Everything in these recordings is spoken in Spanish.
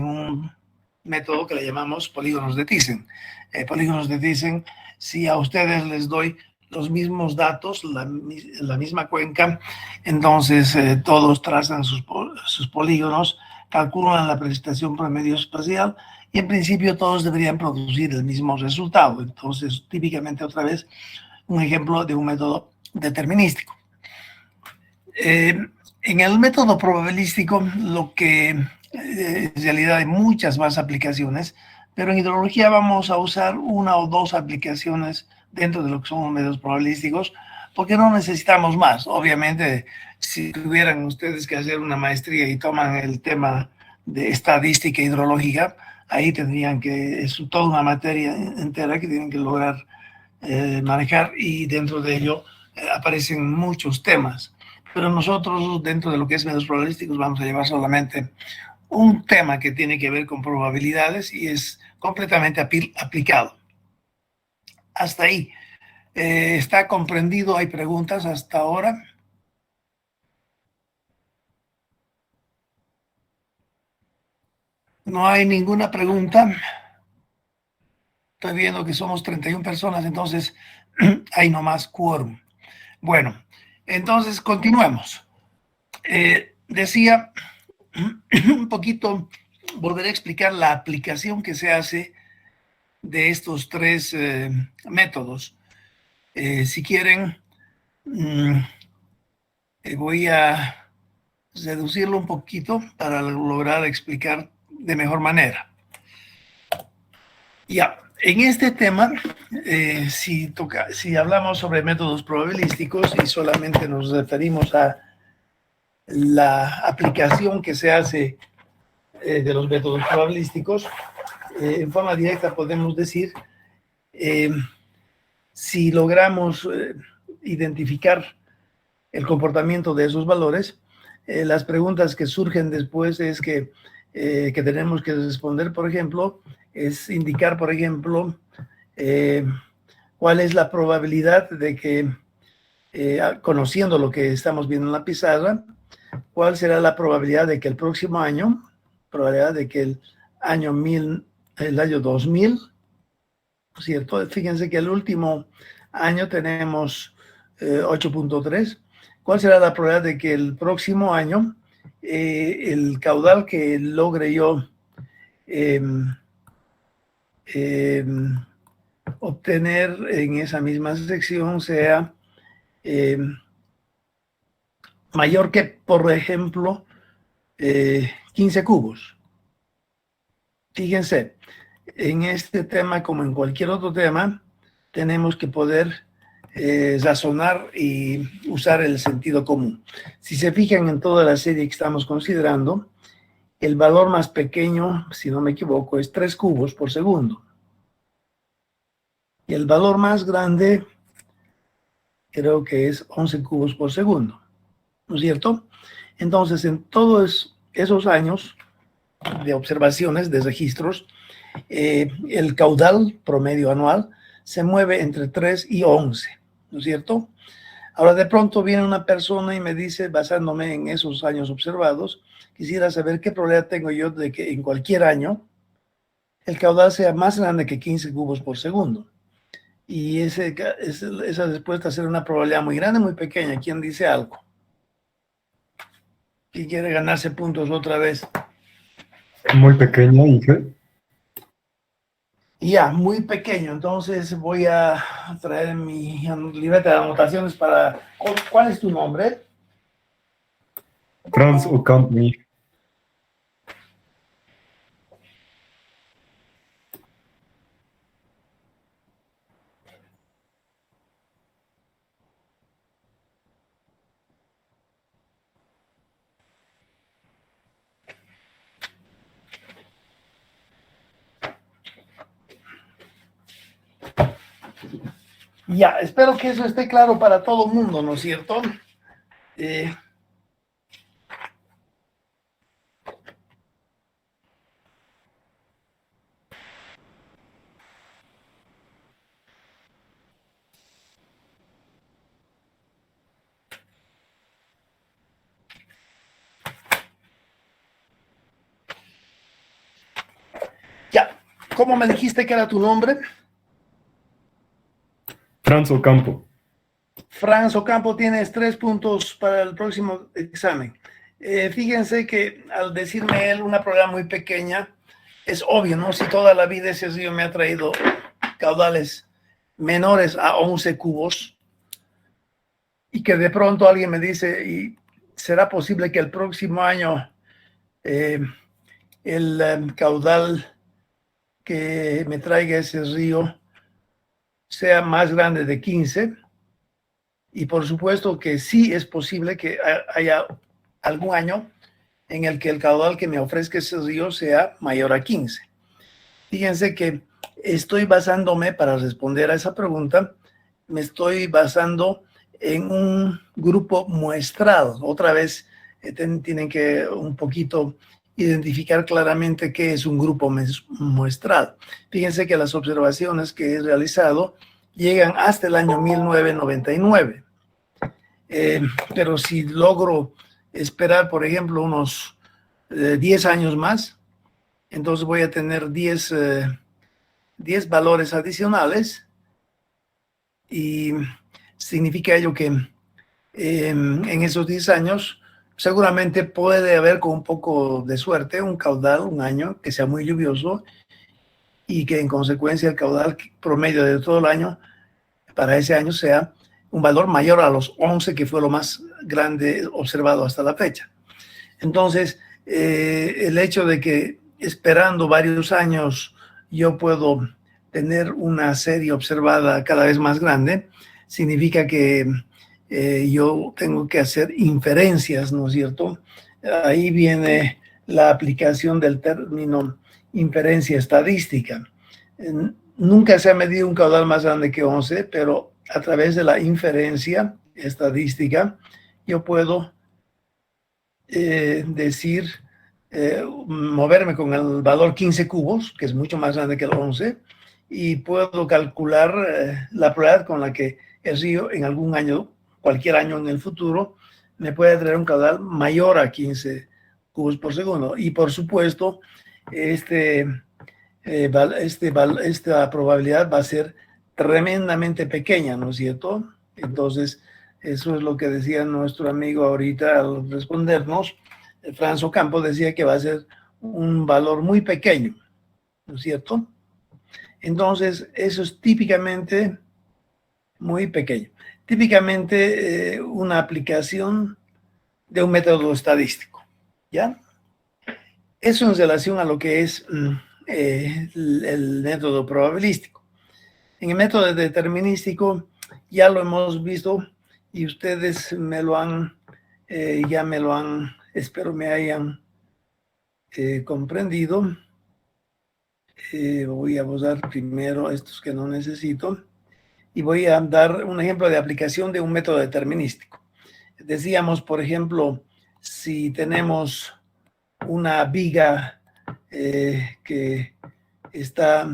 en un método que le llamamos polígonos de Thyssen. Polígonos de Thyssen, si a ustedes les doy los mismos datos, la misma cuenca, entonces todos trazan sus polígonos, calculan la precipitación promedio espacial y en principio todos deberían producir el mismo resultado. Entonces, típicamente otra vez, un ejemplo de un método determinístico. En el método probabilístico, lo que en realidad hay muchas más aplicaciones, pero en hidrología vamos a usar una o dos aplicaciones dentro de lo que son los métodos probabilísticos, porque no necesitamos más. Obviamente, si tuvieran ustedes que hacer una maestría y toman el tema de estadística hidrológica, ahí tendrían que, es toda una materia entera que tienen que lograr manejar, y dentro de ello aparecen muchos temas. Pero nosotros, dentro de lo que es métodos probabilísticos, vamos a llevar solamente un tema que tiene que ver con probabilidades y es completamente aplicado. Hasta ahí. ¿Está comprendido? ¿Hay preguntas hasta ahora? No hay ninguna pregunta. Estoy viendo que somos 31 personas, entonces hay nomás quórum. Bueno, entonces continuemos. Decía un poquito, volveré a explicar la aplicación que se hace de estos tres métodos. Si quieren, voy a reducirlo un poquito para lograr explicar de mejor manera. Ya, en este tema, si hablamos sobre métodos probabilísticos y solamente nos referimos a la aplicación que se hace de los métodos probabilísticos, en forma directa podemos decir, si logramos identificar el comportamiento de esos valores, las preguntas que surgen después es que tenemos que responder, por ejemplo, es indicar, por ejemplo, cuál es la probabilidad de que, conociendo lo que estamos viendo en la pizarra, cuál será la probabilidad de que el próximo año, probabilidad de que el año 2000, ¿cierto? Fíjense que el último año tenemos 8.3. ¿Cuál será la probabilidad de que el próximo año el caudal que logre yo obtener en esa misma sección sea mayor que, por ejemplo, 15 cubos? Fíjense, en este tema, como en cualquier otro tema, tenemos que poder razonar y usar el sentido común. Si se fijan en toda la serie que estamos considerando, el valor más pequeño, si no me equivoco, es 3 cubos por segundo. Y el valor más grande creo que es 11 cubos por segundo, ¿no es cierto? Entonces, en todos esos años de observaciones, de registros, el caudal promedio anual se mueve entre 3 y 11, ¿no es cierto? Ahora de pronto viene una persona y me dice, basándome en esos años observados, quisiera saber qué probabilidad tengo yo de que en cualquier año el caudal sea más grande que 15 cubos por segundo. Y esa respuesta será una probabilidad muy grande, muy pequeña. ¿Quién dice algo? ¿Quién quiere ganarse puntos otra vez? Muy pequeña, Inge. Ya, muy pequeño. Entonces voy a traer mi libreta de anotaciones para... ¿Cuál es tu nombre? Franz Ocampmi. Ya, espero que eso esté claro para todo el mundo, ¿no es cierto? ¿Cómo me dijiste que era tu nombre? Franz Ocampo. Franz Ocampo, tienes 3 puntos para el próximo examen. Fíjense que al decirme él una prueba muy pequeña, es obvio, ¿no? Si toda la vida ese río me ha traído caudales menores a 11 cubos y que de pronto alguien me dice, ¿y será posible que el próximo año el caudal que me traiga ese río sea más grande de 15? Y por supuesto que sí es posible que haya algún año en el que el caudal que me ofrezca ese río sea mayor a 15. Fíjense que estoy basándome, para responder a esa pregunta, me estoy basando en un grupo muestral. Otra vez tienen que un poquito identificar claramente qué es un grupo muestral. Fíjense que las observaciones que he realizado llegan hasta el año 1999. Pero si logro esperar, por ejemplo, unos 10 años más, entonces voy a tener 10 valores adicionales y significa ello que en esos 10 años seguramente puede haber, con un poco de suerte, un caudal, un año que sea muy lluvioso y que en consecuencia el caudal promedio de todo el año para ese año sea un valor mayor a los 11, que fue lo más grande observado hasta la fecha. Entonces, el hecho de que esperando varios años yo puedo tener una serie observada cada vez más grande, significa que yo tengo que hacer inferencias, ¿no es cierto? Ahí viene la aplicación del término inferencia estadística. Nunca se ha medido un caudal más grande que 11, pero a través de la inferencia estadística yo puedo moverme con el valor 15 cubos, que es mucho más grande que el 11, y puedo calcular la probabilidad con la que el río en algún año, cualquier año en el futuro, me puede traer un caudal mayor a 15 cubos por segundo. Y por supuesto, esta probabilidad va a ser tremendamente pequeña, ¿no es cierto? Entonces, eso es lo que decía nuestro amigo ahorita al respondernos. Franz Ocampo decía que va a ser un valor muy pequeño, ¿no es cierto? Entonces, eso es típicamente muy pequeño. Típicamente una aplicación de un método estadístico, ¿ya? Eso en relación a lo que es el método probabilístico. En el método determinístico ya lo hemos visto y ustedes ya me lo han, espero me hayan comprendido. Voy a usar primero estos que no necesito y voy a dar un ejemplo de aplicación de un método determinístico. Decíamos, por ejemplo, si tenemos una viga que está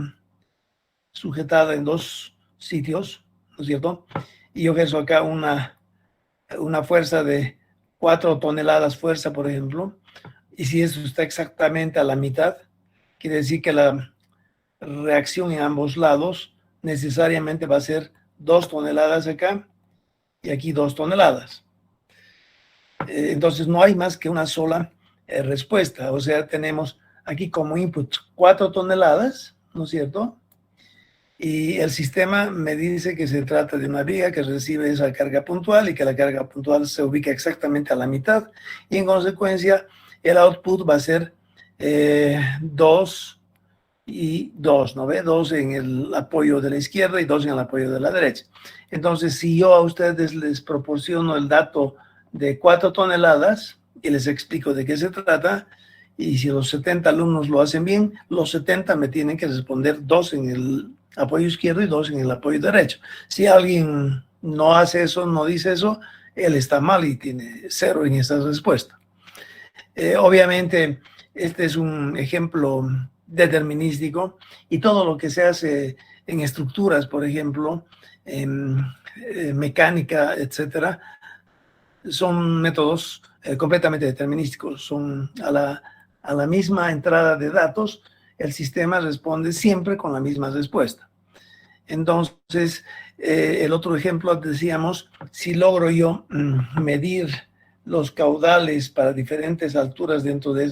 sujetada en 2 sitios, ¿no es cierto? Y yo ejerzo acá una fuerza de 4 toneladas fuerza, por ejemplo, y si eso está exactamente a la mitad, quiere decir que la reacción en ambos lados necesariamente va a ser 2 toneladas acá y aquí 2 toneladas. Entonces no hay más que una sola respuesta, o sea, tenemos aquí como input 4 toneladas, ¿no es cierto? Y el sistema me dice que se trata de una viga que recibe esa carga puntual y que la carga puntual se ubica exactamente a la mitad. Y en consecuencia, el output va a ser 2 y 2, ¿no ve? 2 en el apoyo de la izquierda y 2 en el apoyo de la derecha. Entonces, si yo a ustedes les proporciono el dato de 4 toneladas y les explico de qué se trata, y si los 70 alumnos lo hacen bien, los 70 me tienen que responder 2 en el apoyo izquierdo y 2 en el apoyo derecho. Si alguien no hace eso, no dice eso, él está mal y tiene 0 en esa respuesta. Obviamente, este es un ejemplo determinístico y todo lo que se hace en estructuras, por ejemplo, en mecánica, etcétera, son métodos completamente determinísticos, son a la misma entrada de datos, el sistema responde siempre con la misma respuesta. Entonces, el otro ejemplo decíamos, si logro yo medir los caudales para diferentes alturas dentro de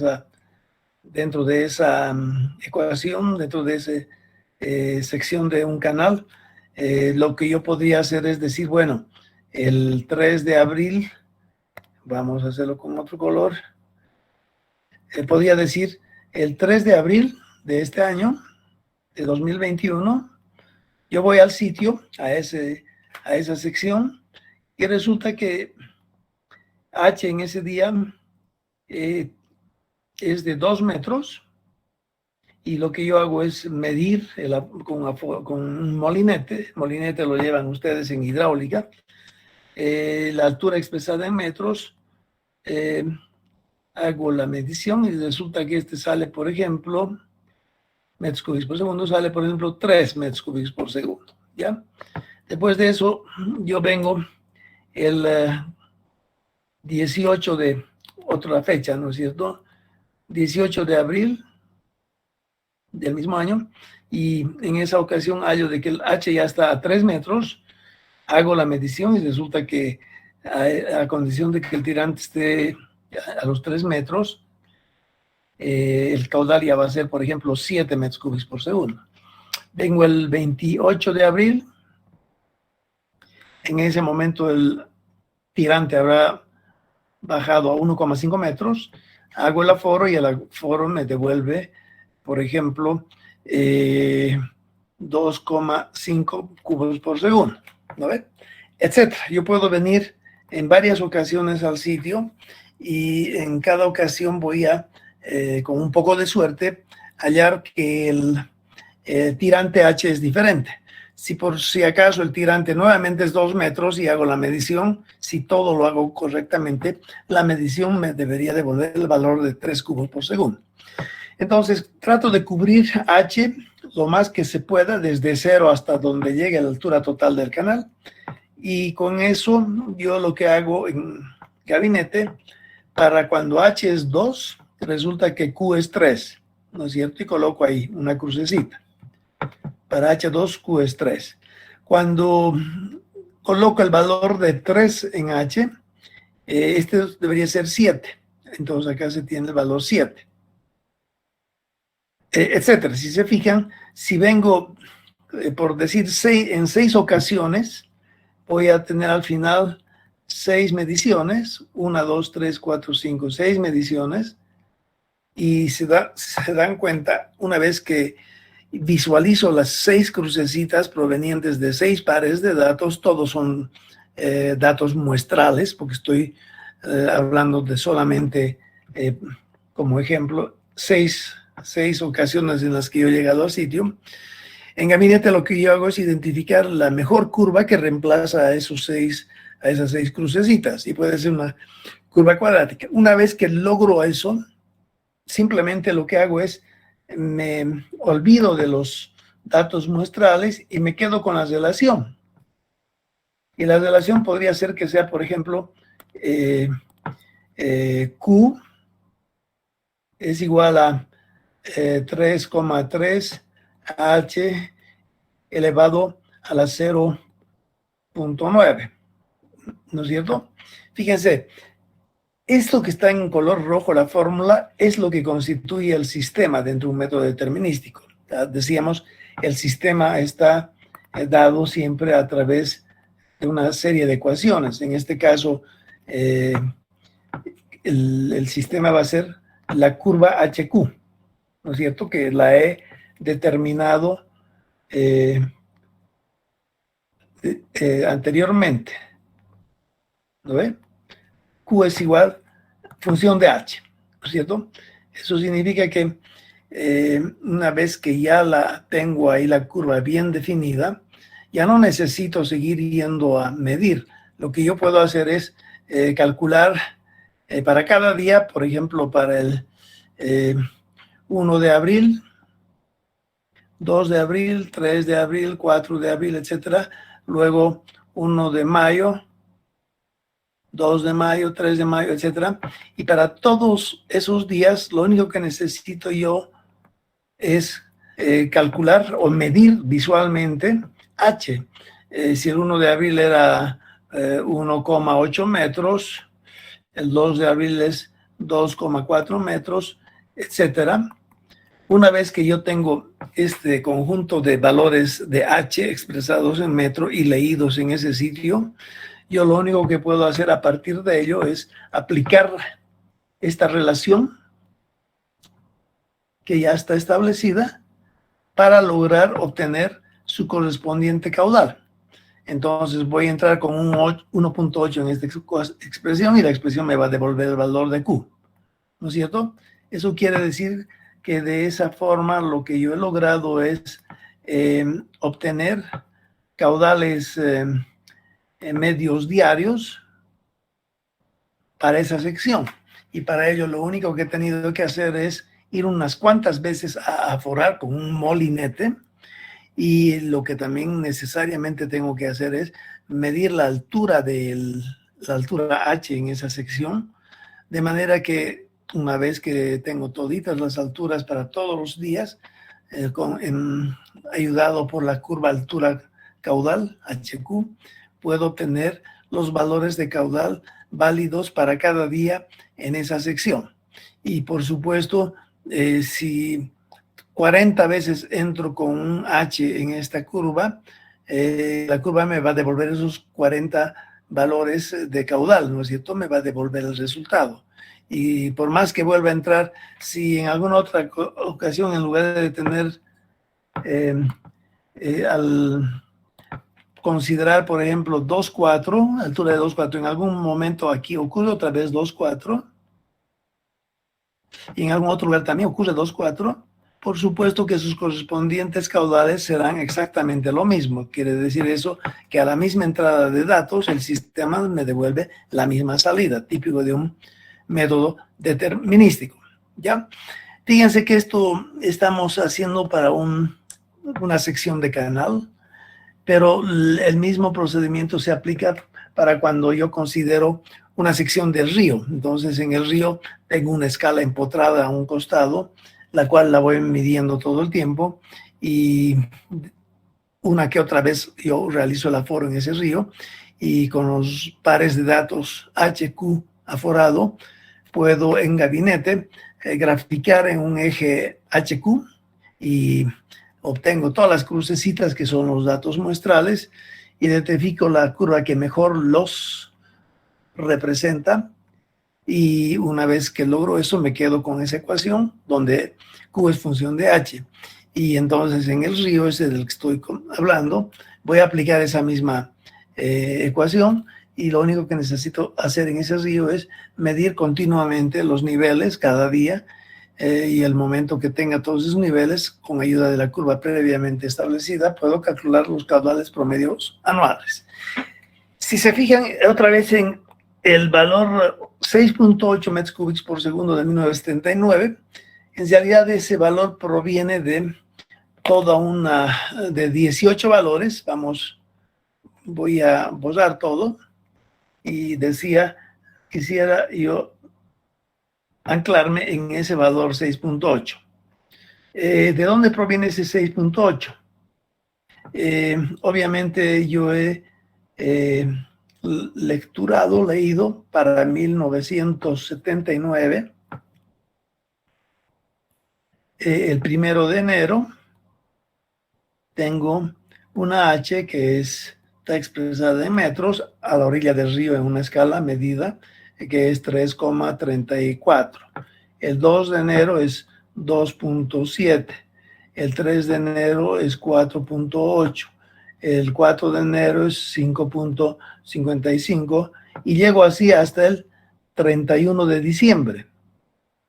esa ecuación, dentro de esa sección de un canal, lo que yo podría hacer es decir, bueno, el 3 de abril, vamos a hacerlo con otro color, podría decir el 3 de abril de este año, de 2021, yo voy al sitio, a esa sección, y resulta que H en ese día es de 2 metros, y lo que yo hago es medir con un molinete lo llevan ustedes en hidráulica, la altura expresada en metros, hago la medición y resulta que sale, por ejemplo, metros cúbicos por segundo, sale, por ejemplo, 3 metros cúbicos por segundo, ¿ya? Después de eso, yo vengo el 18 de otra fecha, ¿no es cierto? 18 de abril del mismo año, y en esa ocasión hallo de que el H ya está a 3 metros, hago la medición y resulta que a condición de que el tirante esté a los 3 metros, el caudal ya va a ser, por ejemplo, 7 metros cúbicos por segundo. Vengo el 28 de abril, en ese momento el tirante habrá bajado a 1,5 metros, hago el aforo y el aforo me devuelve, por ejemplo, 2,5 cubos por segundo, ¿no ve? Etcétera. Yo puedo venir en varias ocasiones al sitio y en cada ocasión voy a, con un poco de suerte, hallar que el tirante H es diferente. Si por si acaso el tirante nuevamente es 2 metros y hago la medición, si todo lo hago correctamente, la medición me debería devolver el valor de 3 cubos por segundo. Entonces, trato de cubrir H lo más que se pueda, desde 0 hasta donde llegue la altura total del canal. Y con eso, yo lo que hago en gabinete, para cuando H es 2, resulta que Q es 3, ¿no es cierto? Y coloco ahí una crucecita. Para H2, Q es 3. Cuando coloco el valor de 3 en H, este debería ser 7. Entonces acá se tiene el valor 7. Etcétera. Si se fijan, si vengo, por decir, en 6 ocasiones, voy a tener al final 6 mediciones, 1, 2, 3, 4, 5, 6 mediciones, y se dan cuenta, una vez que visualizo las 6 crucecitas provenientes de 6 pares de datos, todos son datos muestrales, porque estoy hablando de solamente, como ejemplo, 6 ocasiones en las que yo he llegado al sitio. En gabinete lo que yo hago es identificar la mejor curva que reemplaza a esas 6 crucecitas, y puede ser una curva cuadrática. Una vez que logro eso, simplemente lo que hago es me olvido de los datos muestrales y me quedo con la relación. Y la relación podría ser que sea, por ejemplo, Q es igual a 3,3 H elevado a la 0,9, ¿no es cierto? Fíjense, esto que está en color rojo, la fórmula, es lo que constituye el sistema dentro de un método determinístico. Decíamos, el sistema está dado siempre a través de una serie de ecuaciones. En este caso, el sistema va a ser la curva HQ, ¿no es cierto? Que la he determinado anteriormente. ¿Lo ve? Q es igual función de H, ¿no es cierto? Eso significa que una vez que ya la tengo ahí la curva bien definida, ya no necesito seguir yendo a medir. Lo que yo puedo hacer es calcular para cada día, por ejemplo, para el 1 de abril, 2 de abril, 3 de abril, 4 de abril, etcétera. Luego 1 de mayo, 2 de mayo, 3 de mayo, etcétera. Y para todos esos días, lo único que necesito yo es calcular o medir visualmente H. Si el 1 de abril era 1,8 metros, el 2 de abril es 2,4 metros, etcétera. Una vez que yo tengo este conjunto de valores de H expresados en metro y leídos en ese sitio, yo lo único que puedo hacer a partir de ello es aplicar esta relación que ya está establecida para lograr obtener su correspondiente caudal. Entonces voy a entrar con un 1.8 en esta expresión y la expresión me va a devolver el valor de Q, ¿no es cierto? Eso quiere decir que de esa forma lo que yo he logrado es obtener caudales medios diarios para esa sección. Y para ello lo único que he tenido que hacer es ir unas cuantas veces a aforar con un molinete, y lo que también necesariamente tengo que hacer es medir la altura la altura H en esa sección, de manera que una vez que tengo toditas las alturas para todos los días, ayudado por la curva altura caudal, HQ, puedo obtener los valores de caudal válidos para cada día en esa sección. Y por supuesto, si 40 veces entro con un H en esta curva, la curva me va a devolver esos 40 valores de caudal, ¿no es cierto? Me va a devolver el resultado. Y por más que vuelva a entrar, si en alguna otra ocasión, en lugar de tener al considerar, por ejemplo, 2,4, altura de 2,4, en algún momento aquí ocurre otra vez 2,4, y en algún otro lugar también ocurre 2,4, por supuesto que sus correspondientes caudales serán exactamente lo mismo. Quiere decir eso que a la misma entrada de datos el sistema me devuelve la misma salida, típico de un método determinístico, ¿ya? Fíjense que esto estamos haciendo para una sección de canal, pero el mismo procedimiento se aplica para cuando yo considero una sección del río. Entonces, en el río tengo una escala empotrada a un costado, la cual la voy midiendo todo el tiempo, y una que otra vez yo realizo el aforo en ese río, y con los pares de datos HQ aforado, puedo en gabinete graficar en un eje HQ y obtengo todas las crucecitas que son los datos muestrales, identifico la curva que mejor los representa, y una vez que logro eso me quedo con esa ecuación donde Q es función de H. Y entonces en el río ese del que estoy hablando voy a aplicar esa misma ecuación, y lo único que necesito hacer en ese río es medir continuamente los niveles cada día, y el momento que tenga todos esos niveles, con ayuda de la curva previamente establecida, puedo calcular los caudales promedios anuales. Si se fijan otra vez en el valor 6.8 metros cúbicos por segundo de 1979, en realidad ese valor proviene de de 18 valores. Voy a borrar todo, y quisiera yo anclarme en ese valor 6.8. ¿De dónde proviene ese 6.8? Obviamente yo he leído para 1979, el 1 de enero, tengo una H que está expresada en metros a la orilla del río en una escala medida que es 3,34. El 2 de enero es 2.7. El 3 de enero es 4.8. El 4 de enero es 5.55. Y llego así hasta el 31 de diciembre.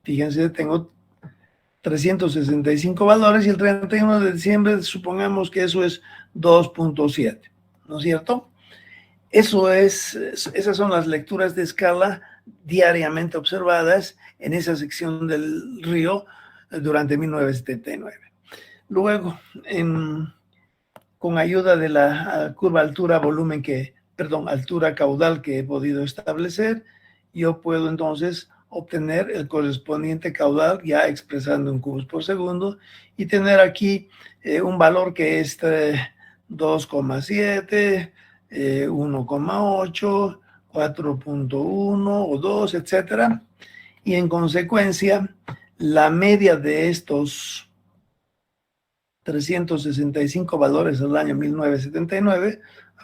Fíjense, tengo 365 valores, y el 31 de diciembre supongamos que eso es 2.7, ¿no es cierto? Esas son las lecturas de escala diariamente observadas en esa sección del río durante 1979. Luego, con ayuda de la curva altura caudal que he podido establecer, yo puedo entonces obtener el correspondiente caudal ya expresando en cubos por segundo y tener aquí un valor que es 2,7, 1,8, 4,1 o 2, etcétera. Y en consecuencia, la media de estos 365 valores del año 1979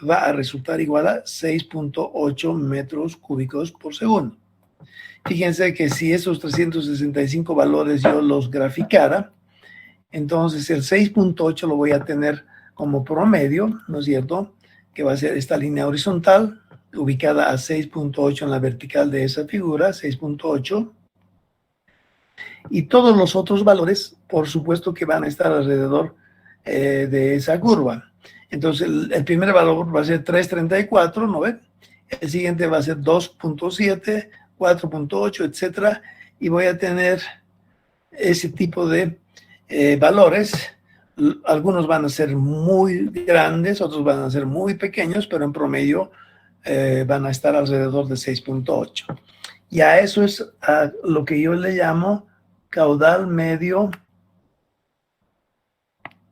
va a resultar igual a 6,8 metros cúbicos por segundo. Fíjense que si esos 365 valores yo los graficara, entonces el 6,8 lo voy a tener como promedio, ¿no es cierto? Que va a ser esta línea horizontal, ubicada a 6,8 en la vertical de esa figura, 6,8. Y todos los otros valores, por supuesto que van a estar alrededor de esa curva. Entonces, el primer valor va a ser 3,34, ¿no ven? El siguiente va a ser 2,7, 4,8, etcétera. Y voy a tener ese tipo de valores. Algunos van a ser muy grandes, otros van a ser muy pequeños, pero en promedio van a estar alrededor de 6,8. Y a eso es a lo que yo le llamo caudal medio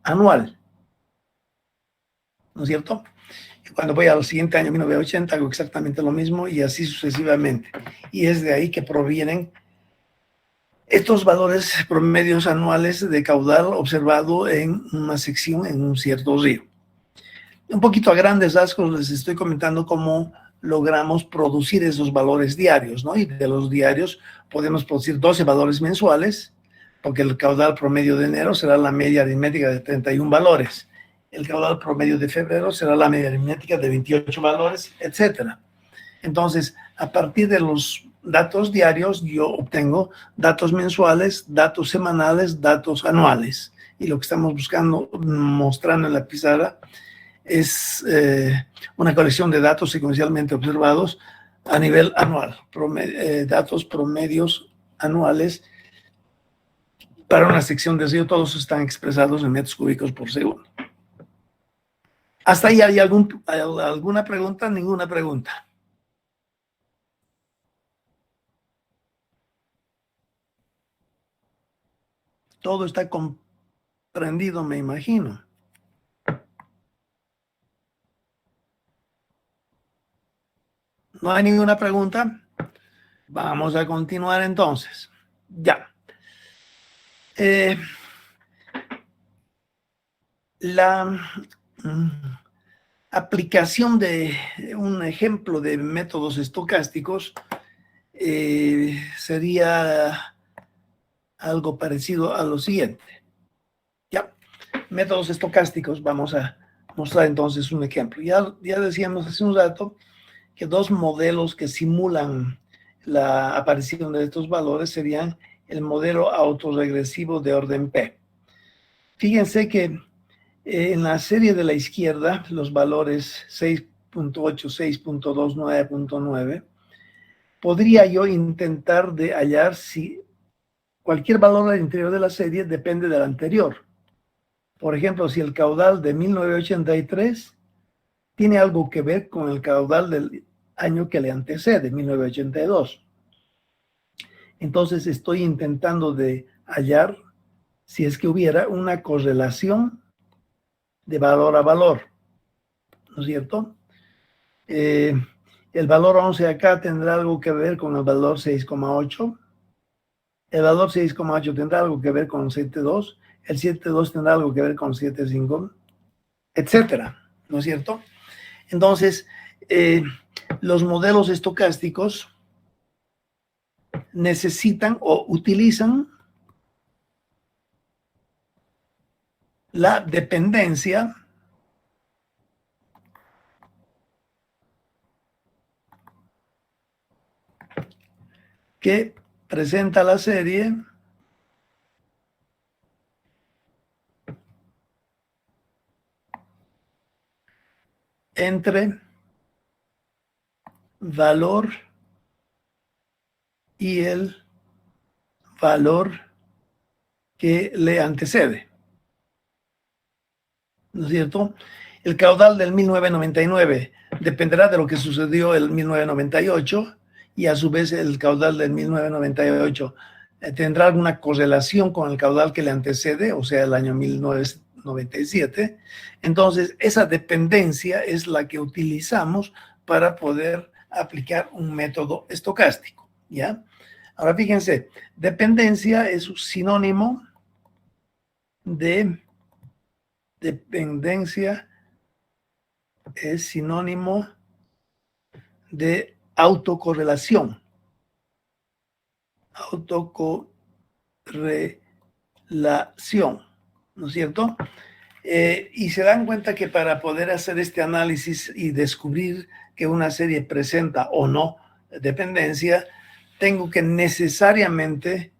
anual, ¿no es cierto? Y cuando voy al siguiente año, 1980, hago exactamente lo mismo y así sucesivamente. Y es de ahí que provienen estos valores promedios anuales de caudal observado en una sección en un cierto río. Un poquito a grandes rasgos les estoy comentando cómo logramos producir esos valores diarios, ¿no? Y de los diarios podemos producir 12 valores mensuales, porque el caudal promedio de enero será la media aritmética de 31 valores. El caudal promedio de febrero será la media aritmética de 28 valores, etcétera. Entonces, a partir de los datos diarios, yo obtengo datos mensuales, datos semanales, datos anuales. Y lo que estamos buscando, mostrando en la pizarra, es una colección de datos secuencialmente observados a nivel anual, datos promedios anuales para una sección de río. Todos están expresados en metros cúbicos por segundo. ¿Hasta ahí hay alguna pregunta? Ninguna pregunta. Todo está comprendido, me imagino. ¿No hay ninguna pregunta? Vamos a continuar entonces. Ya. La aplicación de un ejemplo de métodos estocásticos sería algo parecido a lo siguiente. Ya, métodos estocásticos, vamos a mostrar entonces un ejemplo. Ya decíamos hace un rato que dos modelos que simulan la aparición de estos valores serían el modelo autorregresivo de orden P. Fíjense que en la serie de la izquierda, los valores 6,8, 6,2, 9,9, podría yo intentar de hallar si cualquier valor al interior de la serie depende del anterior. Por ejemplo, si el caudal de 1983 tiene algo que ver con el caudal del año que le antecede, 1982. Entonces estoy intentando de hallar si es que hubiera una correlación de valor a valor, ¿no es cierto? El valor 11 acá tendrá algo que ver con el valor 6,8. El valor 6,8 tendrá algo que ver con 7,2. El 7,2 tendrá algo que ver con 7,5, etcétera, ¿no es cierto? Entonces, los modelos estocásticos necesitan o utilizan la dependencia que presenta la serie entre valor y el valor que le antecede, ¿no es cierto? El caudal del 1999 dependerá de lo que sucedió en 1998 y a su vez el caudal del 1998 tendrá alguna correlación con el caudal que le antecede, o sea, el año 1997. Entonces, esa dependencia es la que utilizamos para poder aplicar un método estocástico, ¿ya? Ahora, fíjense, dependencia es un sinónimo de dependencia, es sinónimo de autocorrelación. Autocorrelación, ¿no es cierto? Y se dan cuenta que para poder hacer este análisis y descubrir que una serie presenta o no dependencia, tengo que necesariamente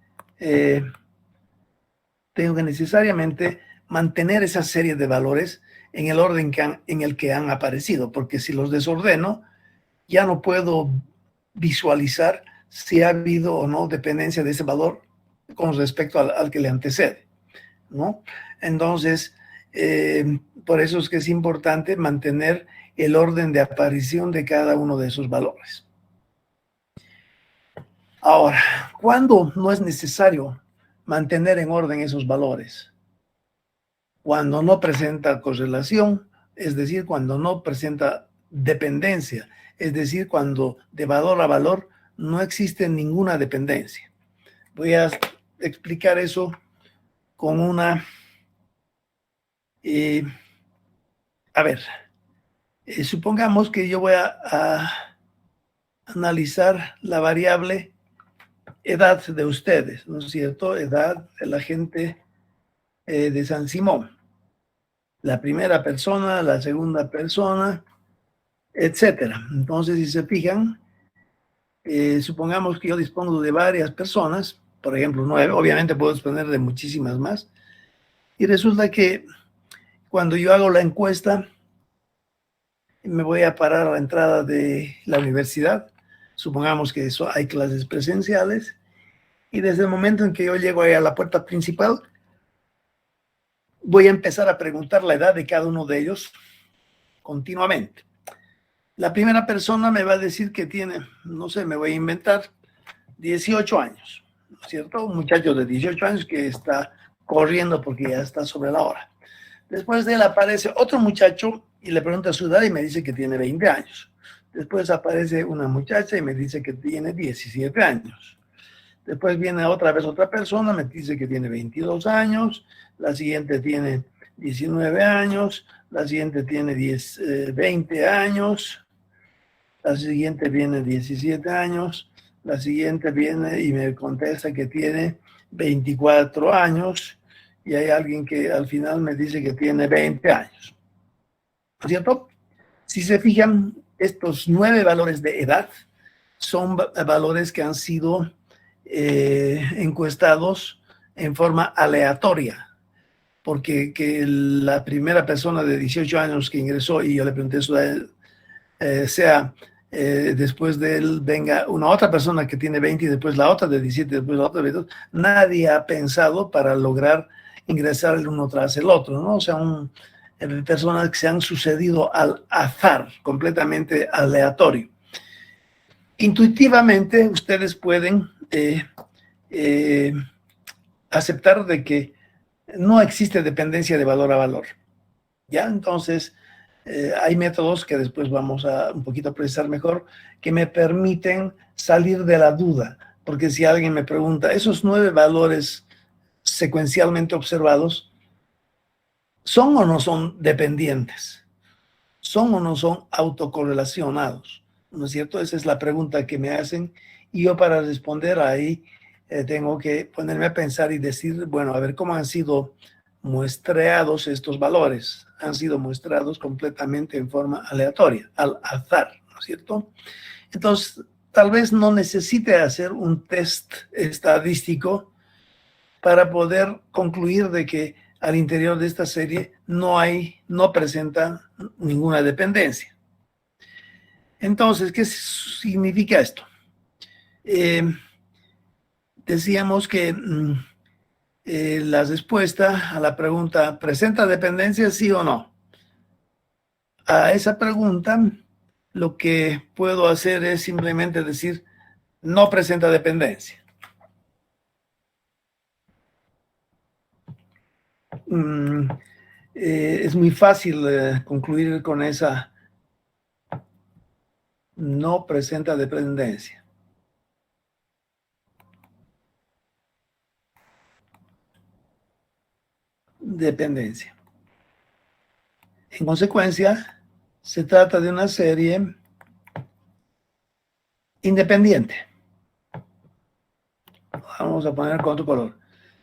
mantener esa serie de valores en el orden en el que han aparecido, porque si los desordeno, ya no puedo visualizar si ha habido o no dependencia de ese valor con respecto al que le antecede, ¿no? Entonces, por eso es que es importante mantener el orden de aparición de cada uno de esos valores. Ahora, ¿cuándo no es necesario mantener en orden esos valores? Cuando no presenta correlación, es decir, cuando no presenta dependencia, es decir, cuando de valor a valor no existe ninguna dependencia. Voy a explicar eso con una... supongamos que yo voy a analizar la variable edad de ustedes, ¿no es cierto? Edad de la gente de San Simón. La primera persona, la segunda persona, etcétera. Entonces, si se fijan, supongamos que yo dispongo de varias personas, por ejemplo, 9, obviamente puedo disponer de muchísimas más, y resulta que cuando yo hago la encuesta, me voy a parar a la entrada de la universidad, supongamos que hay clases presenciales, y desde el momento en que yo llego ahí a la puerta principal, voy a empezar a preguntar la edad de cada uno de ellos continuamente. La primera persona me va a decir que tiene, no sé, me voy a inventar, 18 años, ¿no es cierto? Un muchacho de 18 años que está corriendo porque ya está sobre la hora. Después de él aparece otro muchacho y le pregunta su edad y me dice que tiene 20 años. Después aparece una muchacha y me dice que tiene 17 años. Después viene otra vez otra persona, me dice que tiene 22 años, la siguiente tiene 19 años, la siguiente tiene 20 años, la siguiente viene 17 años, la siguiente viene y me contesta que tiene 24 años y hay alguien que al final me dice que tiene 20 años. ¿No es cierto? Si se fijan, estos 9 valores de edad son valores que han sido encuestados en forma aleatoria, porque que la primera persona de 18 años que ingresó y yo le pregunté su edad, después de él venga una otra persona que tiene 20 y después la otra de 17, después la otra de 22, nadie ha pensado para lograr ingresar el uno tras el otro, ¿no? O sea, personas que se han sucedido al azar, completamente aleatorio. Intuitivamente ustedes pueden aceptar de que no existe dependencia de valor a valor. ¿Ya? Entonces, hay métodos que después vamos a un poquito precisar mejor, que me permiten salir de la duda. Porque si alguien me pregunta, esos 9 valores secuencialmente observados, ¿son o no son dependientes? ¿Son o no son autocorrelacionados? ¿No es cierto? Esa es la pregunta que me hacen y yo para responder ahí tengo que ponerme a pensar y decir, bueno, a ver cómo han sido muestreados estos valores. Han sido muestreados completamente en forma aleatoria, al azar, ¿no es cierto? Entonces, tal vez no necesite hacer un test estadístico para poder concluir de que al interior de esta serie no presenta ninguna dependencia. Entonces, ¿qué significa esto? Decíamos que la respuesta a la pregunta, ¿presenta dependencia, sí o no? A esa pregunta, lo que puedo hacer es simplemente decir, no presenta dependencia. Es muy fácil concluir con esa no presenta dependencia. Dependencia. En consecuencia, se trata de una serie independiente. Vamos a poner con otro color.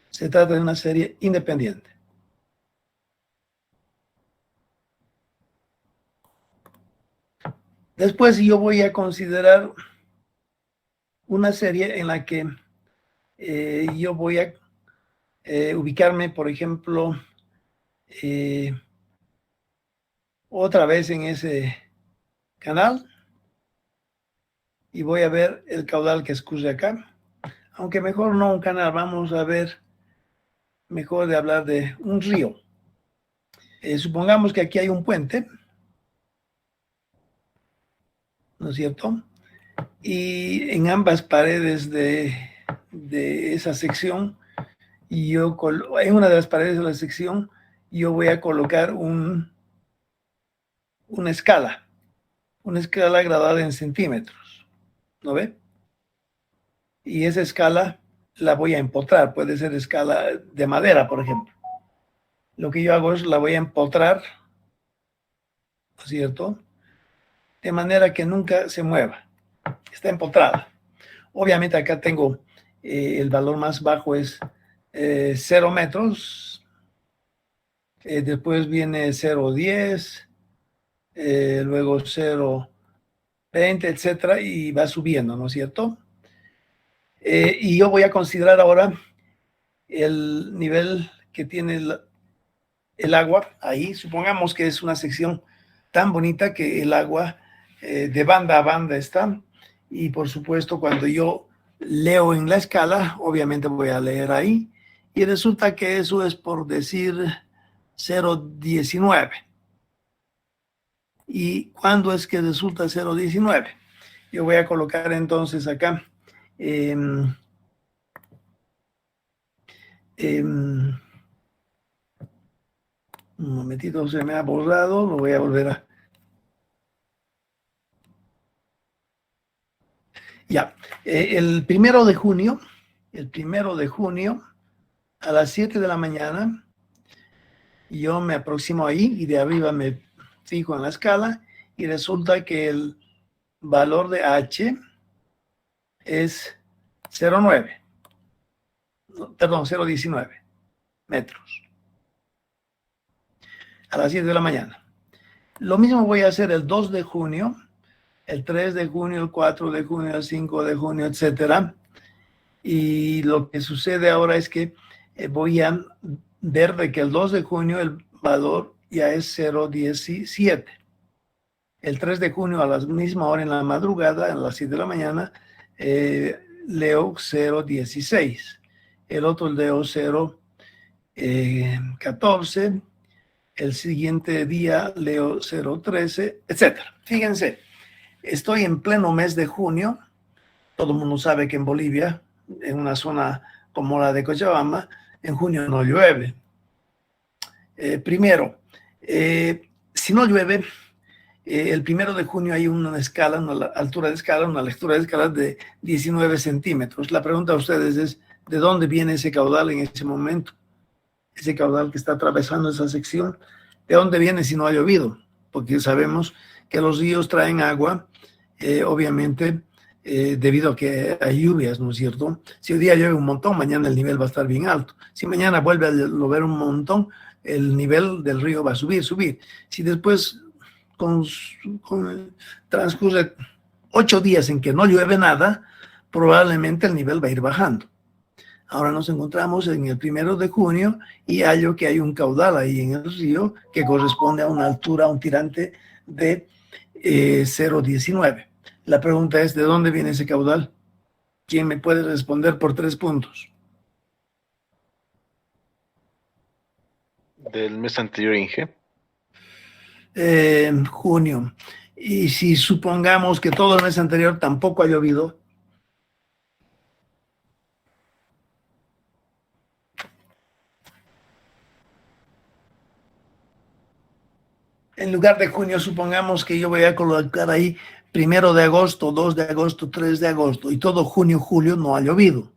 Se trata de una serie independiente. Después yo voy a considerar una serie en la que yo voy a ubicarme, por ejemplo, otra vez en ese canal y voy a ver el caudal que escurre acá. Aunque mejor no un canal, vamos a ver, mejor de hablar de un río. Supongamos que aquí hay un puente, ¿no es cierto? Y en ambas paredes de esa sección, en una de las paredes de la sección, yo voy a colocar una escala gradada en centímetros, ¿no ve? Y esa escala la voy a empotrar, puede ser escala de madera, por ejemplo. Lo que yo hago es la voy a empotrar, ¿no es cierto? De manera que nunca se mueva. Está empotrada. Obviamente acá tengo el valor más bajo es 0 metros. Después viene 0,10, luego 0,20, etcétera, y va subiendo, ¿no es cierto? Y yo voy a considerar ahora el nivel que tiene el agua ahí. Supongamos que es una sección tan bonita que el agua de banda a banda está. Y por supuesto, cuando yo leo en la escala, obviamente voy a leer ahí. Y resulta que eso es, por decir, 0,19. ¿Y cuándo es que resulta 0,19? Yo voy a colocar entonces acá un momentito, se me ha borrado, lo voy a volver a... Ya, el 1 de junio, a las 7 de la mañana, yo me aproximo ahí y de arriba me fijo en la escala y resulta que el valor de H es 0,9, perdón, 0,19 metros a las 7 de la mañana. Lo mismo voy a hacer el 2 de junio, el 3 de junio, el 4 de junio, el 5 de junio, etcétera. Y lo que sucede ahora es que voy a ver de que el 2 de junio el valor ya es 0,17. El 3 de junio a la misma hora en la madrugada, a las 7 de la mañana, leo 0,16. El otro leo 0,14. El siguiente día leo 0,13, etcétera. Fíjense, estoy en pleno mes de junio. Todo el mundo sabe que en Bolivia, en una zona como la de Cochabamba, en junio no llueve. Primero, si no llueve, el 1 de junio hay una escala, una altura de escala, una lectura de escala de 19 centímetros. La pregunta a ustedes es, ¿de dónde viene ese caudal en ese momento? Ese caudal que está atravesando esa sección, ¿de dónde viene si no ha llovido? Porque sabemos que los ríos traen agua, obviamente, debido a que hay lluvias, ¿no es cierto? Si hoy día llueve un montón, mañana el nivel va a estar bien alto. Si mañana vuelve a llover un montón, el nivel del río va a subir. Si después transcurre 8 días en que no llueve nada, probablemente el nivel va a ir bajando. Ahora nos encontramos en el 1 de junio y hallo que hay un caudal ahí en el río que corresponde a una altura, a un tirante de 0,19. La pregunta es, ¿de dónde viene ese caudal? ¿Quién me puede responder por 3 puntos? Del mes anterior, Inge. Junio. Y si supongamos que todo el mes anterior tampoco ha llovido, En lugar de junio, supongamos que yo voy a colocar ahí 1 de agosto, 2 de agosto, 3 de agosto, y todo junio, julio no ha llovido.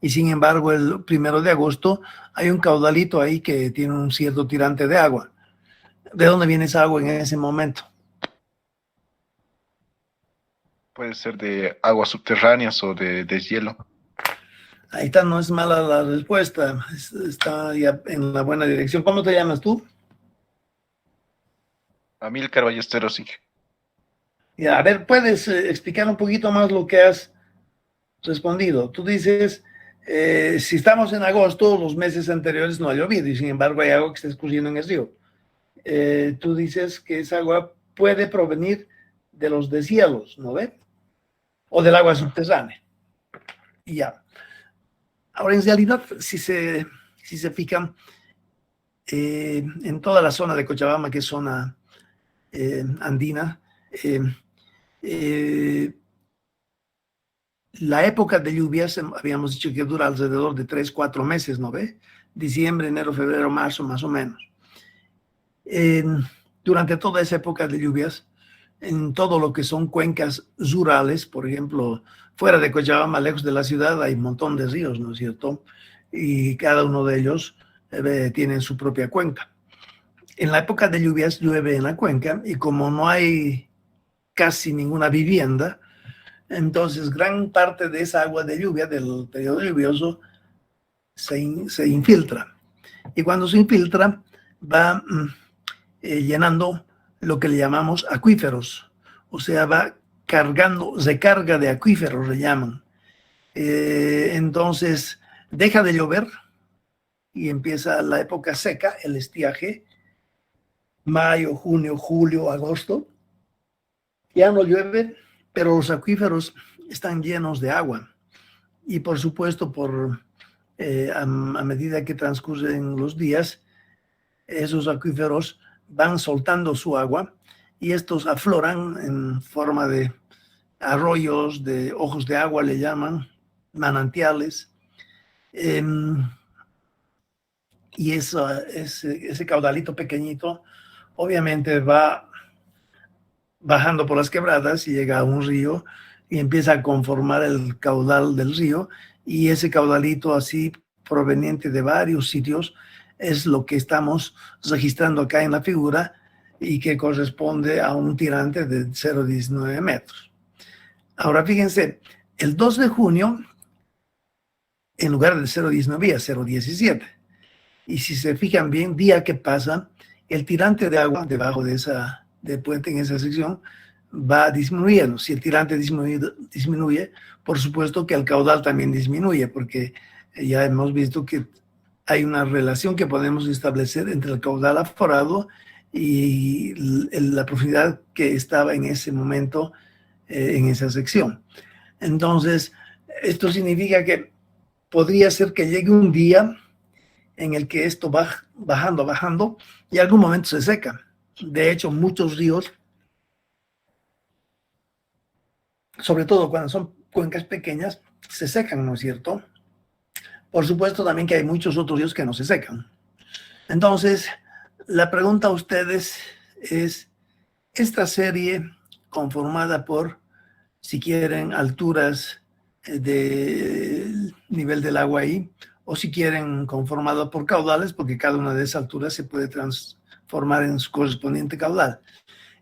Y sin embargo, el 1 de agosto hay un caudalito ahí que tiene un cierto tirante de agua. ¿De dónde viene esa agua en ese momento? Puede ser de aguas subterráneas o de deshielo. Ahí está, no es mala la respuesta, está ya en la buena dirección. ¿Cómo te llamas tú? Amílcar Ballesteros, Inge. Ya, a ver, ¿puedes explicar un poquito más lo que has respondido? Tú dices, si estamos en agosto, los meses anteriores no ha llovido y sin embargo hay agua que está escurriendo en el río. Tú dices que esa agua puede provenir de los deshielos, ¿no ve? O del agua subterránea. Y ya. Ahora, en realidad, si se fijan, en toda la zona de Cochabamba, que es zona andina, la época de lluvias, habíamos dicho que dura alrededor de 3, 4 meses, ¿no ve? Diciembre, enero, febrero, marzo, más o menos. Durante toda esa época de lluvias, en todo lo que son cuencas rurales, por ejemplo, fuera de Cochabamba, lejos de la ciudad, hay un montón de ríos, ¿no es cierto? Y cada uno de ellos tiene su propia cuenca. En la época de lluvias llueve en la cuenca y como no hay casi ninguna vivienda, entonces gran parte de esa agua de lluvia del periodo lluvioso se infiltra. Y cuando se infiltra va llenando lo que le llamamos acuíferos, o sea, va cargando, recarga de acuíferos le llaman. Entonces deja de llover y empieza la época seca, el estiaje, mayo, junio, julio, agosto. Ya no llueve, pero los acuíferos están llenos de agua. Y por supuesto, a medida que transcurren los días, esos acuíferos van soltando su agua y estos afloran en forma de arroyos, de ojos de agua le llaman, manantiales. Y ese caudalito pequeñito obviamente va bajando por las quebradas y llega a un río y empieza a conformar el caudal del río, y ese caudalito así proveniente de varios sitios es lo que estamos registrando acá en la figura y que corresponde a un tirante de 0,19 metros. Ahora fíjense, el 2 de junio, en lugar de 0,19 a 0,17. Y si se fijan bien, día que pasa, el tirante de agua debajo de puente en esa sección va disminuyendo. Si el tirante disminuye, por supuesto que el caudal también disminuye, porque ya hemos visto que hay una relación que podemos establecer entre el caudal aforado y la profundidad que estaba en ese momento en esa sección. Entonces, esto significa que podría ser que llegue un día en el que esto va bajando y en algún momento se seca. De hecho, muchos ríos, sobre todo cuando son cuencas pequeñas, se secan, ¿no es cierto? Por supuesto también que hay muchos otros ríos que no se secan. Entonces, la pregunta a ustedes es, esta serie conformada por, si quieren, alturas del nivel del agua ahí, o si quieren conformada por caudales, porque cada una de esas alturas se puede transformar en su correspondiente caudal.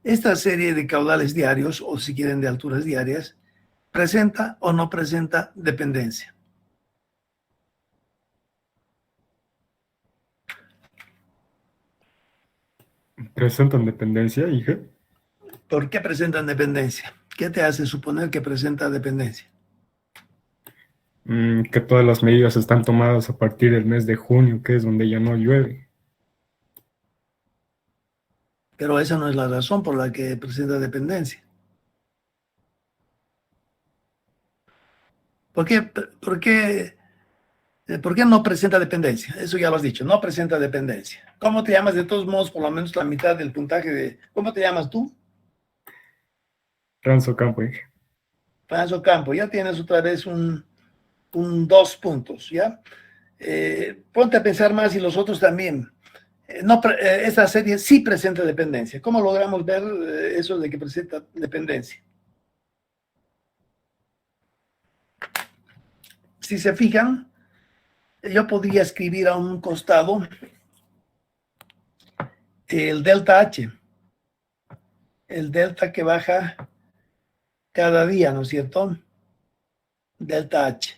Esta serie de caudales diarios, o si quieren de alturas diarias, ¿presenta o no presenta dependencia? ¿Presentan dependencia, hija? ¿Por qué presentan dependencia? ¿Qué te hace suponer que presenta dependencia? Que todas las medidas están tomadas a partir del mes de junio, que es donde ya no llueve. Pero esa no es la razón por la que presenta dependencia. ¿Por qué no presenta dependencia? Eso ya lo has dicho, no presenta dependencia. ¿Cómo te llamas? De todos modos, por lo menos la mitad del puntaje de... ¿Cómo te llamas tú? Ranzo Campo, hija. Franzo Campo, ya tienes otra vez un 2 puntos, ¿ya? Ponte a pensar más y los otros también. Esta serie sí presenta dependencia. ¿Cómo logramos ver eso de que presenta dependencia? Si se fijan, yo podría escribir a un costado el delta H, el delta que baja cada día, ¿no es cierto? Delta H.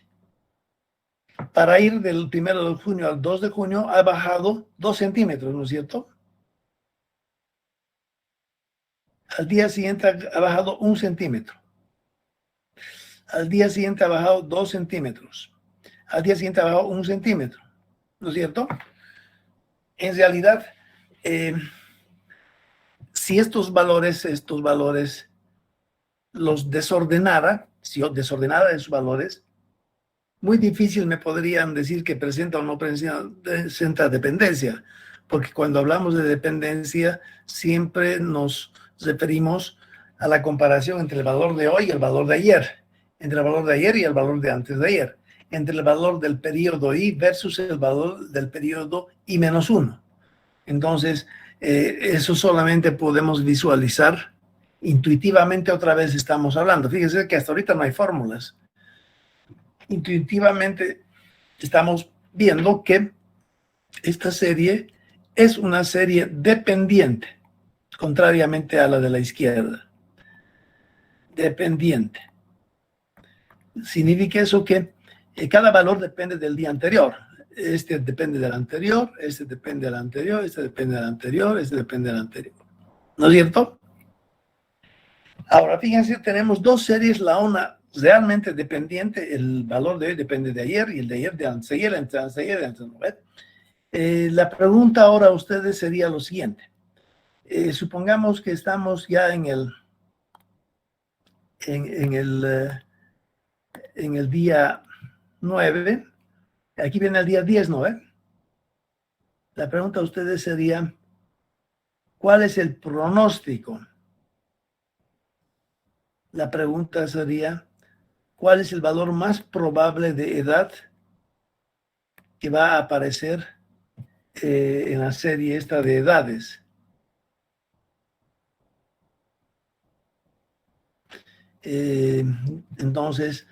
Para ir del 1 de junio al 2 de junio ha bajado 2 centímetros, ¿no es cierto? Al día siguiente ha bajado 1 centímetro. Al día siguiente ha bajado 2 centímetros. Al día siguiente ha bajado 1 centímetro, ¿no es cierto? En realidad, si estos valores los desordenara, si yo desordenara esos valores, muy difícil me podrían decir que presenta o no presenta dependencia, porque cuando hablamos de dependencia siempre nos referimos a la comparación entre el valor de hoy y el valor de ayer, entre el valor de ayer y el valor de antes de ayer, entre el valor del periodo I versus el valor del periodo I-1. Entonces, eso solamente podemos visualizar intuitivamente. Otra vez estamos hablando. Fíjense que hasta ahorita no hay fórmulas. Intuitivamente estamos viendo que esta serie es una serie dependiente, contrariamente a la de la izquierda. Dependiente. Significa eso que cada valor depende del día anterior. Este depende del anterior, este depende del anterior, este depende del anterior, este depende del anterior. ¿No es cierto? Ahora, fíjense, tenemos dos series, la una realmente dependiente, el valor de hoy depende de ayer y el de ayer de antes de ayer, antes de ayer, antes de ayer. La pregunta ahora a ustedes sería lo siguiente. Supongamos que estamos ya en el día 9. Aquí viene el día 10, ¿no? La pregunta a ustedes sería, ¿cuál es el pronóstico? La pregunta sería, ¿cuál es el valor más probable de edad que va a aparecer en la serie esta de edades? Entonces,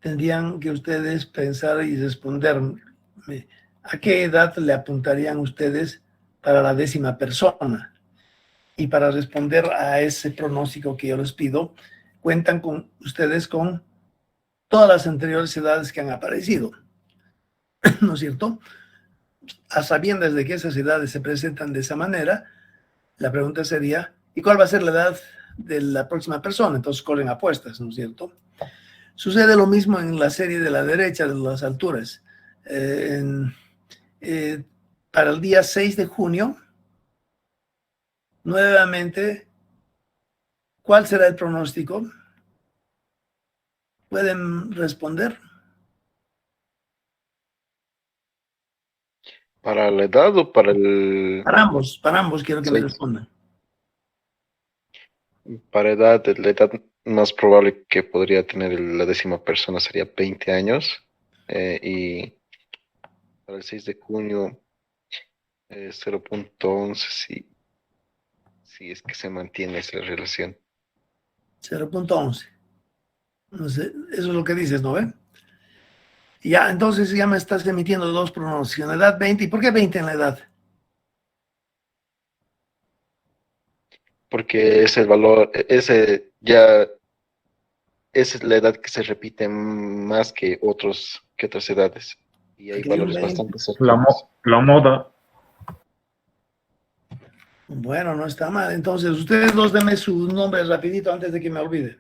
tendrían que ustedes pensar y responderme, ¿a qué edad le apuntarían ustedes para la 10ª persona? Y para responder a ese pronóstico que yo les pido, cuentan con ustedes con todas las anteriores edades que han aparecido, ¿no es cierto? A sabiendas de que esas edades se presentan de esa manera, la pregunta sería, ¿y cuál va a ser la edad de la próxima persona? Entonces corren apuestas, ¿no es cierto? Sucede lo mismo en la serie de la derecha de las alturas. Para el día 6 de junio, nuevamente, ¿cuál será el pronóstico? ¿Pueden responder? ¿Para la edad o para el...? Para ambos quiero que me respondan. Para la edad más probable que podría tener la 10ª persona sería 20 años. Y para el 6 de junio, 0.11, si es que se mantiene esa relación. 0.11. No sé, eso es lo que dices, ¿no ven? Ya, entonces ya me estás emitiendo dos pronósticos. En la edad 20. ¿Y por qué 20 en la edad? Porque es el valor, esa es la edad que se repite más que otras edades. Y hay Aquí hay un valores 20. bastante cercanos. La moda. Bueno, no está mal. Entonces, ustedes dos denme su nombre rapidito antes de que me olvide.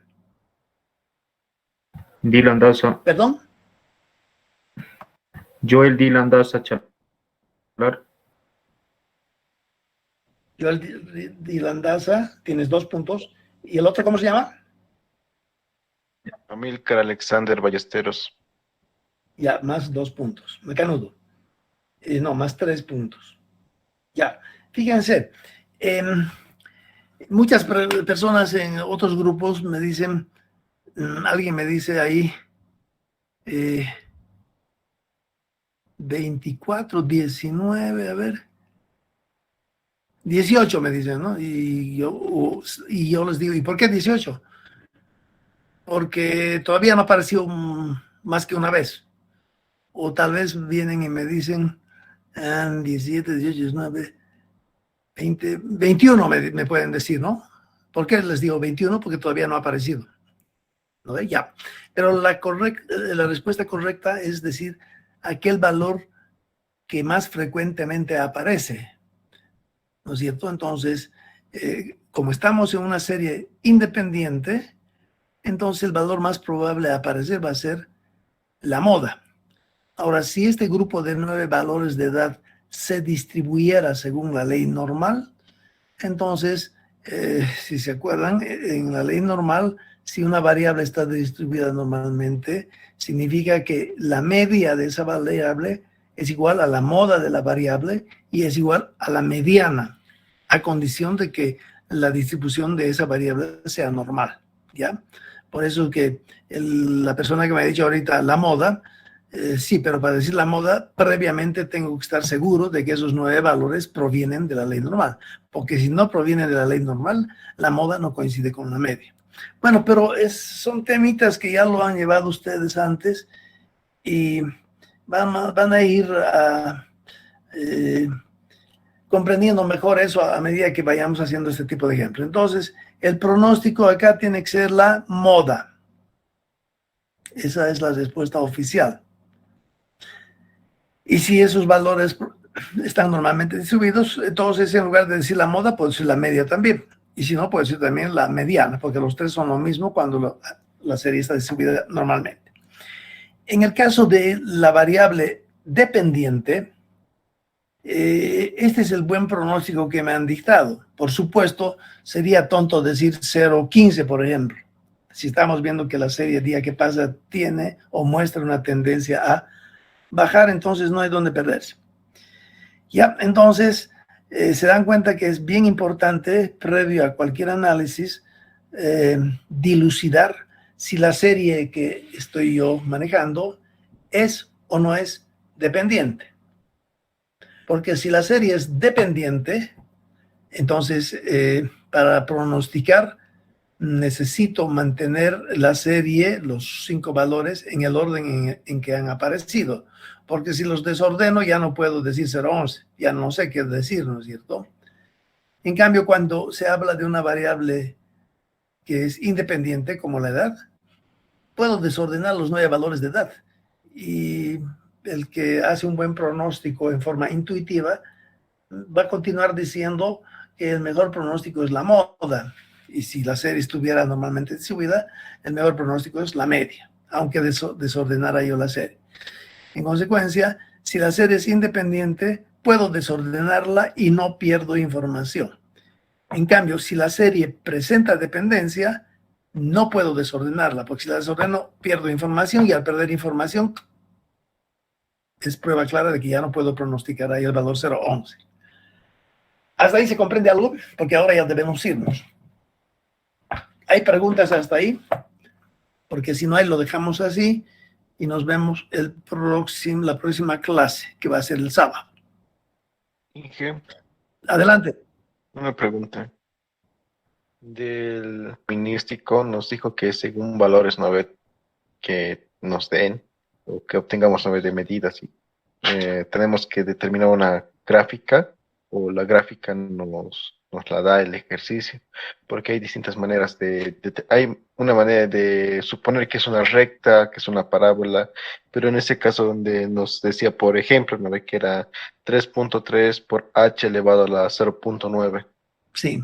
Dylan Daza. ¿Perdón? Joel Dylan Daza Chalar. Joel Dylan Daza, tienes 2 puntos. ¿Y el otro cómo se llama? Amílcar Alexander Ballesteros. Ya, más 2 puntos. Mecanudo. No, más 3 puntos. Ya, fíjense. Muchas personas en otros grupos me dicen, alguien me dice ahí, 24, 19, a ver. 18 me dicen, ¿no? Y yo les digo, ¿y por qué 18? Porque todavía no apareció más que una vez. O tal vez vienen y me dicen 17, 18, 19, 20, 21 me pueden decir, ¿no? ¿Por qué les digo 21? Porque todavía no ha aparecido. ¿No? Ya. Pero la respuesta correcta es decir aquel valor que más frecuentemente aparece, ¿no es cierto? Entonces, como estamos en una serie independiente, entonces el valor más probable a aparecer va a ser la moda. Ahora, si este grupo de 9 valores de edad se distribuyera según la ley normal, entonces, si se acuerdan, en la ley normal, si una variable está distribuida normalmente, significa que la media de esa variable es igual a la moda de la variable y es igual a la mediana, a condición de que la distribución de esa variable sea normal, ¿ya? Por eso que la persona que me ha dicho ahorita la moda, sí, pero para decir la moda, previamente tengo que estar seguro de que esos 9 valores provienen de la ley normal, porque si no provienen de la ley normal, la moda no coincide con la media. Bueno, pero son temitas que ya lo han llevado ustedes antes y van a ir comprendiendo mejor eso a medida que vayamos haciendo este tipo de ejemplos. Entonces, el pronóstico acá tiene que ser la moda. Esa es la respuesta oficial. Y si esos valores están normalmente distribuidos, entonces en lugar de decir la moda, puede decir la media también. Y si no, puede decir también la mediana, porque los tres son lo mismo cuando la serie está distribuida normalmente. En el caso de la variable dependiente, este es el buen pronóstico que me han dictado. Por supuesto, sería tonto decir 0,15, por ejemplo. Si estamos viendo que la serie día que pasa tiene o muestra una tendencia a bajar, entonces no hay donde perderse. Ya, entonces se dan cuenta que es bien importante, previo a cualquier análisis, dilucidar si la serie que estoy yo manejando es o no es dependiente. Porque si la serie es dependiente, entonces para pronosticar necesito mantener la serie, los 5 valores, en el orden en que han aparecido. Porque si los desordeno ya no puedo decir 0,11, ya no sé qué decir, ¿no es cierto? En cambio, cuando se habla de una variable que es independiente, como la edad, puedo desordenar los 9 valores de edad. Y el que hace un buen pronóstico en forma intuitiva va a continuar diciendo que el mejor pronóstico es la moda. Y si la serie estuviera normalmente distribuida, el mejor pronóstico es la media, aunque desordenara yo la serie. En consecuencia, si la serie es independiente, puedo desordenarla y no pierdo información. En cambio, si la serie presenta dependencia, no puedo desordenarla, porque si la desordeno, pierdo información y al perder información, es prueba clara de que ya no puedo pronosticar ahí el valor 0,11. ¿Hasta ahí se comprende algo? Porque ahora ya debemos irnos. ¿Hay preguntas hasta ahí? Porque si no hay, lo dejamos así y nos vemos la próxima clase, que va a ser el sábado. Inge, Adelante. una pregunta. Del minístico nos dijo que según valores 9 que nos den o que obtengamos 9 de medidas, tenemos que determinar una gráfica o la gráfica nos la da el ejercicio, porque hay distintas maneras hay una manera de suponer que es una recta, que es una parábola, pero en ese caso donde nos decía, por ejemplo, ¿no ve? Que era 3.3 por h elevado a la 0.9. Sí.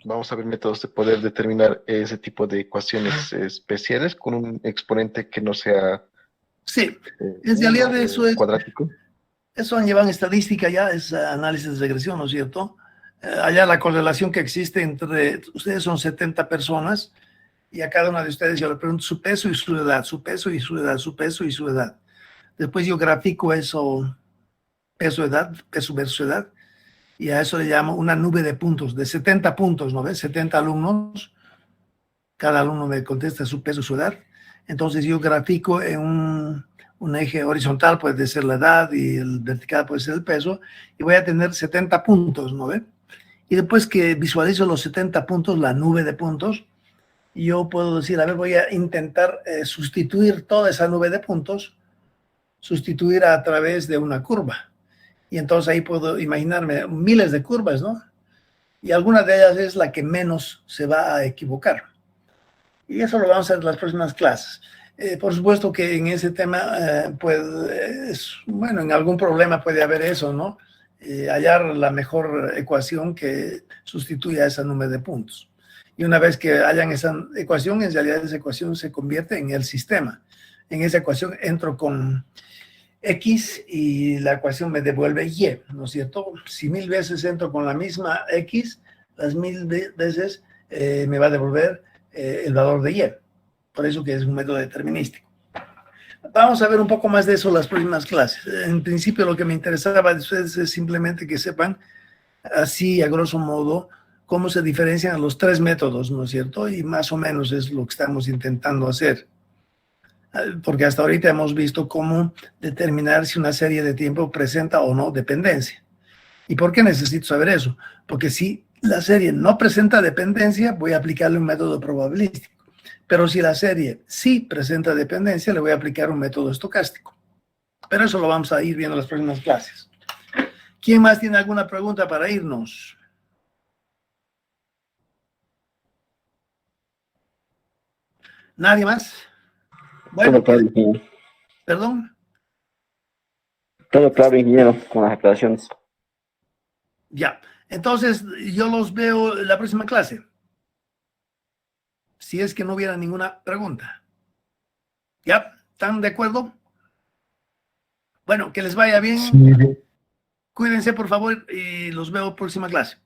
Vamos a ver métodos de poder determinar ese tipo de ecuaciones especiales con un exponente que no sea Sí, en realidad eso es cuadrático. Eso llevan estadística ya, es análisis de regresión, ¿no es cierto? Allá la correlación que existe entre ustedes son 70 personas y a cada una de ustedes yo le pregunto su peso y su edad, su peso y su edad, su peso y su edad. Después yo grafico eso, peso-edad, peso versus edad, y a eso le llamo una nube de puntos, de 70 puntos, ¿no ves? 70 alumnos, cada alumno me contesta su peso y su edad. Entonces yo grafico en un eje horizontal puede ser la edad y el vertical puede ser el peso, y voy a tener 70 puntos, ¿no ve? Y después que visualizo los 70 puntos, la nube de puntos, yo puedo decir, a ver, voy a intentar sustituir toda esa nube de puntos, sustituir a través de una curva. Y entonces ahí puedo imaginarme miles de curvas, ¿no? Y alguna de ellas es la que menos se va a equivocar. Y eso lo vamos a hacer en las próximas clases. Por supuesto que en ese tema, pues, bueno, en algún problema puede haber eso, ¿no? Hallar la mejor ecuación que sustituya esa nube de puntos. Y una vez que hayan esa ecuación, en realidad esa ecuación se convierte en el sistema. En esa ecuación entro con X y la ecuación me devuelve Y, ¿no es cierto? Si 1000 veces entro con la misma X, las 1000 veces me va a devolver el valor de Y. Por eso que es un método determinístico. Vamos a ver un poco más de eso en las próximas clases. En principio lo que me interesaba de ustedes es simplemente que sepan, así a grosso modo, cómo se diferencian los tres métodos, ¿no es cierto? Y más o menos es lo que estamos intentando hacer. Porque hasta ahorita hemos visto cómo determinar si una serie de tiempo presenta o no dependencia. ¿Y por qué necesito saber eso? Porque si la serie no presenta dependencia, voy a aplicarle un método probabilístico. Pero si la serie sí presenta dependencia, le voy a aplicar un método estocástico. Pero eso lo vamos a ir viendo en las próximas clases. ¿Quién más tiene alguna pregunta para irnos? ¿Nadie más? Bueno, Todo claro, ingeniero. ¿perdón? Todo claro, ingeniero, con las aclaraciones. Ya. Entonces, yo los veo en la próxima clase. Si es que no hubiera ninguna pregunta. ¿Ya? ¿Están de acuerdo? Bueno, que les vaya bien. Sí, Cuídense, por favor, y los veo próxima clase.